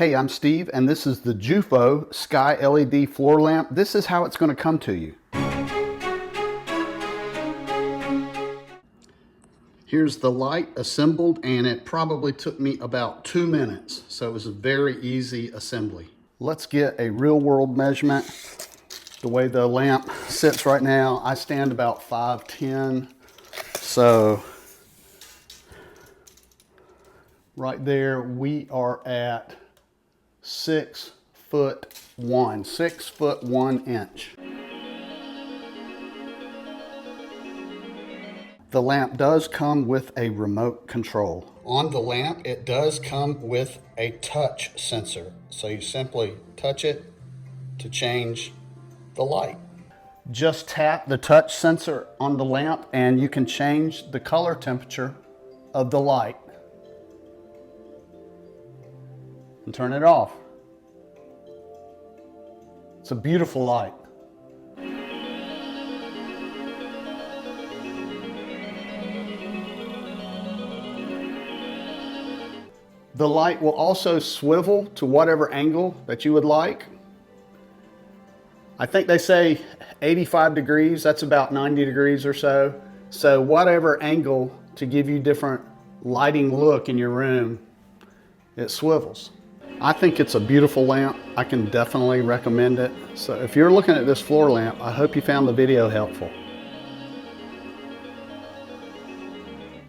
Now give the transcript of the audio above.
Hey, I'm Steve, and this is the Jufo Sky LED floor lamp. This is how it's going to come to you. Here's the light assembled, and it probably took me about 2 minutes, so it was a very easy assembly. Let's get a real-world measurement. The way the lamp sits right now, I stand about 5'10", so right there we are at 6'1", 6'1". The lamp does come with a remote control. On the lamp, it does come with a touch sensor. So you simply touch it to change the light. Just tap the touch sensor on the lamp and you can change the color temperature of the light. And turn it off. It's a beautiful light. The light will also swivel to whatever angle that you would like. I think they say 85 degrees, that's about 90 degrees or so. So whatever angle to give you different lighting look in your room, it swivels. I think it's a beautiful lamp. I can definitely recommend it. So if you're looking at this floor lamp, I hope you found the video helpful.